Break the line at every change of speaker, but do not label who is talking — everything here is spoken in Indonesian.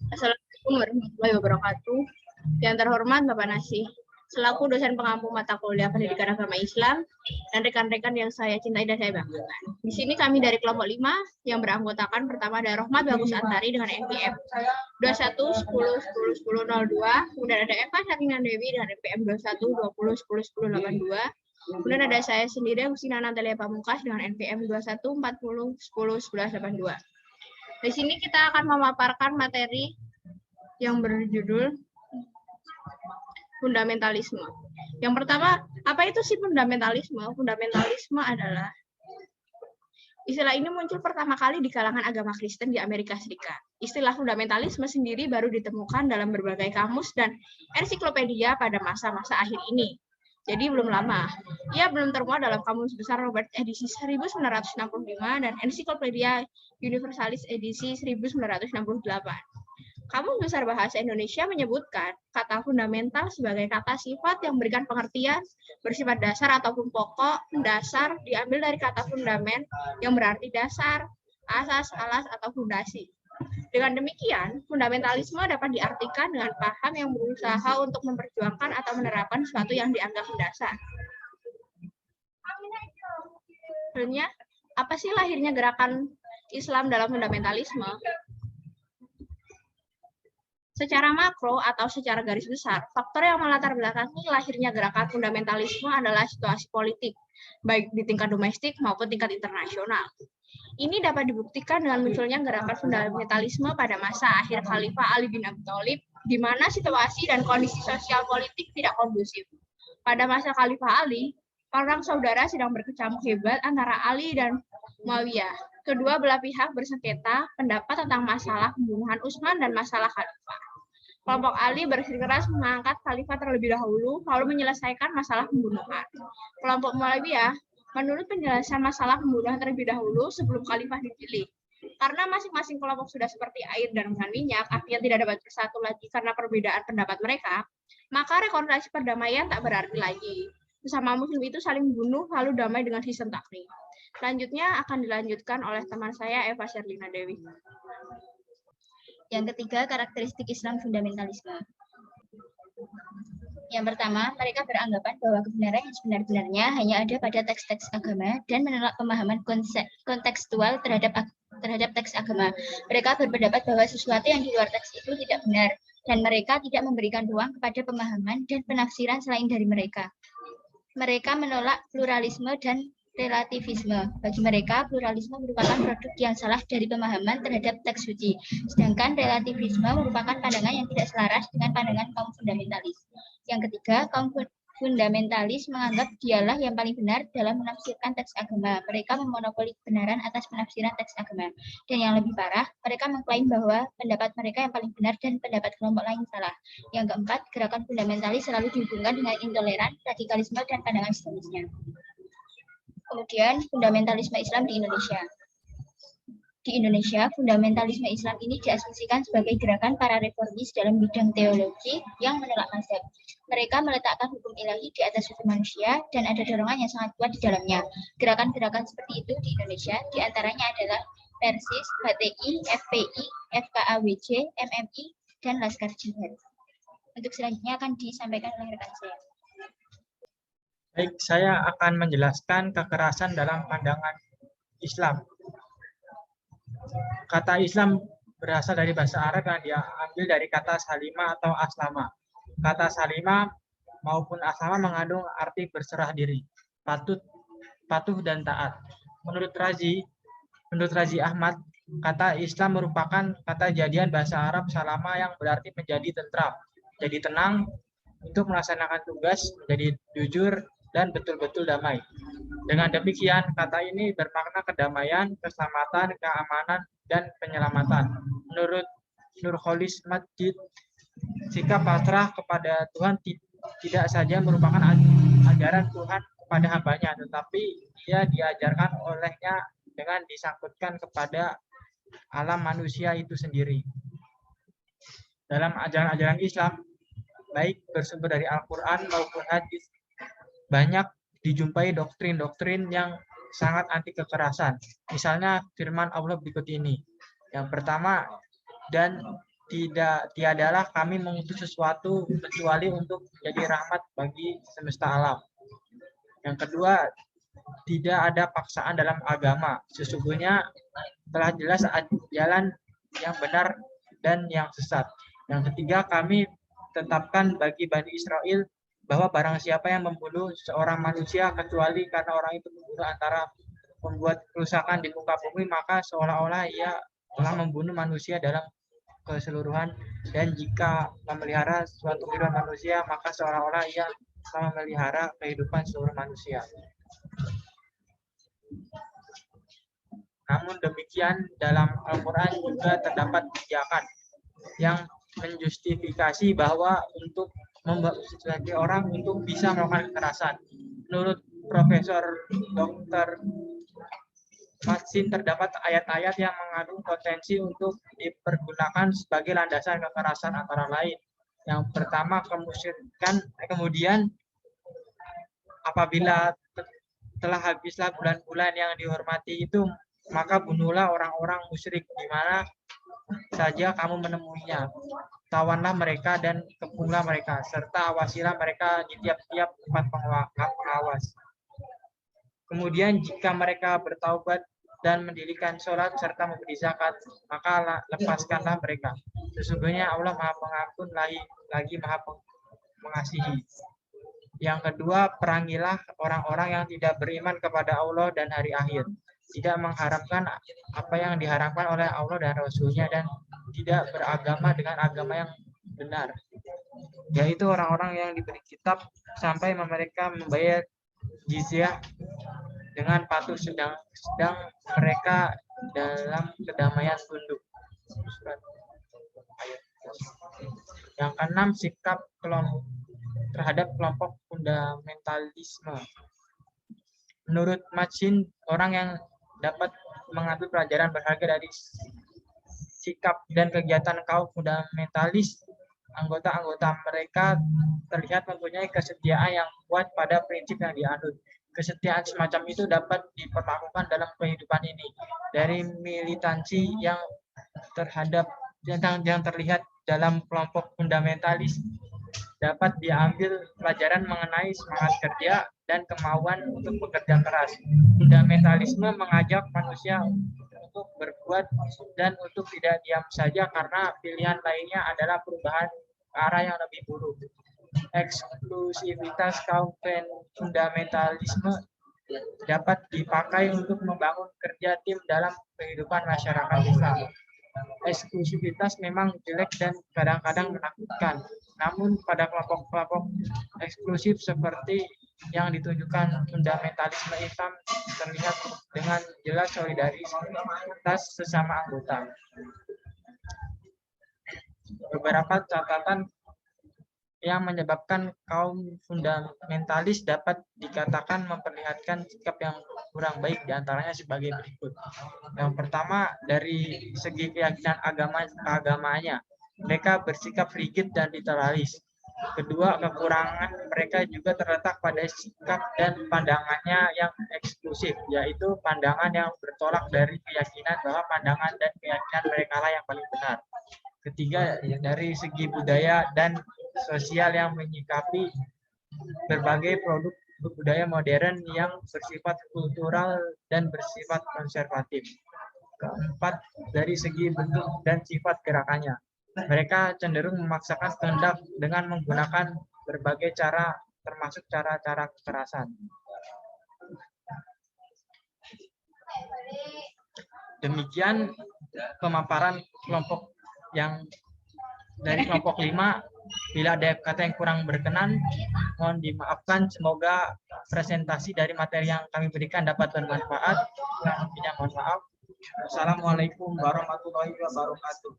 Assalamualaikum warahmatullahi wabarakatuh. Yang terhormat Bapak Nasih, selaku dosen pengampu mata kuliah Pendidikan Agama Islam dan rekan-rekan yang saya cintai dan saya banggakan. Di sini kami dari kelompok 5 yang beranggotakan pertama ada Rohmat Bagus Antari dengan NPM 21 10 10 10 02, kemudian ada Eva Saringan Dewi dengan NPM 21 20 10 10 82. Kemudian ada saya sendiri, Husina Natalia Pamungkas dengan NPM 21 40 10 11 82. Di sini kita akan memaparkan materi yang berjudul fundamentalisme. Yang pertama, apa itu sih fundamentalisme? Fundamentalisme adalah istilah ini muncul pertama kali di kalangan agama Kristen di Amerika Serikat. Istilah fundamentalisme sendiri baru ditemukan dalam berbagai kamus dan ensiklopedia pada masa-masa akhir ini. Jadi belum lama. Ia belum termuat dalam Kamus Besar Robert edisi 1965 dan Ensiklopedia Universalis edisi 1968. Kamus Besar Bahasa Indonesia menyebutkan kata fundamental sebagai kata sifat yang memberikan pengertian bersifat dasar ataupun pokok. Dasar diambil dari kata fundamen yang berarti dasar, asas, alas, atau fondasi. Dengan demikian, fundamentalisme dapat diartikan dengan paham yang berusaha untuk memperjuangkan atau menerapkan sesuatu yang dianggap mendasar. Sebenarnya, apa sih lahirnya gerakan Islam dalam fundamentalisme? Secara makro atau secara garis besar, faktor yang melatar belakangi lahirnya gerakan fundamentalisme adalah situasi politik, baik di tingkat domestik maupun tingkat internasional. Ini dapat dibuktikan dengan munculnya gerakan fundamentalisme pada masa akhir Khalifah Ali bin Abi Thalib, di mana situasi dan kondisi sosial politik tidak kondusif. Pada masa Khalifah Ali, perang saudara sedang berkecamuk hebat antara Ali dan Muawiyah. Kedua belah pihak bersengketa pendapat tentang masalah pembunuhan Utsman dan masalah Khalifah. Kelompok Ali bersikeras mengangkat Khalifah terlebih dahulu, lalu menyelesaikan masalah pembunuhan. Kelompok Muawiyah menurut penjelasan masalah pembunuhan terlebih dahulu sebelum Khalifah dipilih. Karena masing-masing kelompok sudah seperti air dan dengan minyak, artinya tidak dapat bersatu lagi karena perbedaan pendapat mereka, maka rekonsiliasi perdamaian tak berarti lagi. Sesama muslim itu saling membunuh lalu damai dengan sistem takrim. Selanjutnya akan dilanjutkan oleh teman saya Eva Sherlina Dewi.
Yang ketiga, karakteristik Islam fundamentalisme. Yang pertama, mereka beranggapan bahwa kebenaran yang sebenar-benarnya hanya ada pada teks-teks agama dan menolak pemahaman kontekstual terhadap teks agama. Mereka berpendapat bahwa sesuatu yang di luar teks itu tidak benar, dan mereka tidak memberikan ruang kepada pemahaman dan penafsiran selain dari mereka. Mereka menolak pluralisme dan relativisme. Bagi mereka, pluralisme merupakan produk yang salah dari pemahaman terhadap teks suci, sedangkan relativisme merupakan pandangan yang tidak selaras dengan pandangan kaum fundamentalis. Yang ketiga, kaum fundamentalis menganggap dialah yang paling benar dalam menafsirkan teks agama. Mereka memonopoli kebenaran atas penafsiran teks agama. Dan yang lebih parah, mereka mengklaim bahwa pendapat mereka yang paling benar dan pendapat kelompok lain salah. Yang keempat, gerakan fundamentalis selalu dihubungkan dengan intoleran, radikalisme, dan pandangan sejenisnya. Kemudian, fundamentalisme Islam di Indonesia. Di Indonesia, fundamentalisme Islam ini diasumsikan sebagai gerakan para reformis dalam bidang teologi yang menolak mazhab. Mereka meletakkan hukum ilahi di atas hukum manusia dan ada dorongan yang sangat kuat di dalamnya. Gerakan-gerakan seperti itu di Indonesia diantaranya adalah Persis, HTI, FPI, FKAWJ, MMI, dan Laskar Jihad. Untuk selanjutnya akan disampaikan oleh rekan saya.
Baik, saya akan menjelaskan kekerasan dalam pandangan Islam. Kata Islam berasal dari bahasa Arab yang diambil dari kata salima atau aslama. Kata salima maupun aslama mengandung arti berserah diri, patuh dan taat. Menurut Razi Ahmad, kata Islam merupakan kata jadian bahasa Arab salama yang berarti menjadi tentram, jadi tenang, untuk melaksanakan tugas, menjadi jujur, dan betul-betul damai. Dengan demikian, kata ini bermakna kedamaian, keselamatan, keamanan, dan penyelamatan. Menurut Nurholis Masjid, sikap pasrah kepada Tuhan tidak saja merupakan ajaran Tuhan kepada hambanya, tetapi ia diajarkan olehnya dengan disangkutkan kepada alam manusia itu sendiri. Dalam ajaran-ajaran Islam, baik bersumber dari Al-Quran maupun hadis, banyak dijumpai doktrin-doktrin yang sangat anti kekerasan. Misalnya firman Allah berikut ini. Yang pertama, dan tiadalah kami mengutus sesuatu kecuali untuk menjadi rahmat bagi semesta alam. Yang kedua, tidak ada paksaan dalam agama. Sesungguhnya telah jelas jalan yang benar dan yang sesat. Yang ketiga, kami tetapkan bagi Bani Israel bahwa barang siapa yang membunuh seorang manusia kecuali karena orang itu membunuh antara membuat kerusakan di muka bumi, maka seolah-olah ia telah membunuh manusia dalam keseluruhan, dan jika memelihara suatu kehidupan manusia, maka seolah-olah ia telah memelihara kehidupan seluruh manusia. Namun demikian, dalam Al-Quran juga terdapat kebijakan yang menjustifikasi bahwa untuk membuat orang untuk bisa melakukan kekerasan. Menurut Profesor Dr. Matsin, terdapat ayat-ayat yang mengandung potensi untuk dipergunakan sebagai landasan kekerasan antara lain. Yang pertama, kemusyrikan. Kemudian, apabila telah habislah bulan-bulan yang dihormati itu, maka bunuhlah orang-orang musyrik di mana saja kamu menemuinya. Tawanlah mereka dan kepunglah mereka, serta awasilah mereka di tiap-tiap tempat pengawas. Kemudian jika mereka bertaubat dan mendirikan sholat serta memberi zakat, maka lepaskanlah mereka. Sesungguhnya Allah Maha Pengampun lagi Maha Mengasihi. Yang kedua, perangilah orang-orang yang tidak beriman kepada Allah dan hari akhir, tidak mengharapkan apa yang diharapkan oleh Allah dan Rasul-Nya, dan tidak beragama dengan agama yang benar, yaitu orang-orang yang diberi kitab sampai mereka membayar jizyah dengan patuh sedang mereka dalam kedamaian tunduk. Yang keenam, sikap terhadap kelompok fundamentalisme. Menurut Matsin, orang yang dapat mengambil pelajaran berharga dari sikap dan kegiatan kaum fundamentalis, anggota-anggota mereka terlihat mempunyai kesetiaan yang kuat pada prinsip yang dianut. Kesetiaan semacam itu dapat diperlakukan dalam kehidupan ini. Dari militansi yang terlihat dalam kelompok fundamentalis, dapat diambil pelajaran mengenai semangat kerja dan kemauan untuk bekerja keras. Fundamentalisme mengajak manusia untuk berbuat dan untuk tidak diam saja karena pilihan lainnya adalah perubahan ke arah yang lebih buruk. Eksklusivitas kaum fundamentalisme dapat dipakai untuk membangun kerja tim dalam kehidupan masyarakat Islam. Eksklusivitas memang jelek dan kadang-kadang menakutkan. Namun pada kelompok-kelompok eksklusif seperti yang ditunjukkan fundamentalisme Islam terlihat dengan jelas solidaritas sesama anggota. Beberapa catatan yang menyebabkan kaum fundamentalis dapat dikatakan memperlihatkan sikap yang kurang baik, diantaranya sebagai berikut. Yang pertama, dari segi keyakinan agamanya, mereka bersikap rigid dan literalis. Kedua, kekurangan mereka juga terletak pada sikap dan pandangannya yang eksklusif, yaitu pandangan yang bertolak dari keyakinan bahwa pandangan dan keyakinan mereka lah yang paling benar. Ketiga, dari segi budaya dan sosial yang menyikapi berbagai produk budaya modern yang bersifat kultural dan bersifat konservatif. Keempat, dari segi bentuk dan sifat gerakannya. Mereka cenderung memaksakan kehendak dengan menggunakan berbagai cara, termasuk cara-cara kekerasan. Demikian pemaparan kelompok yang dari kelompok 5. Bila ada kata yang kurang berkenan, mohon dimaafkan. Semoga presentasi dari materi yang kami berikan dapat bermanfaat. Kurang lebihnya mohon maaf. Assalamualaikum warahmatullahi wabarakatuh.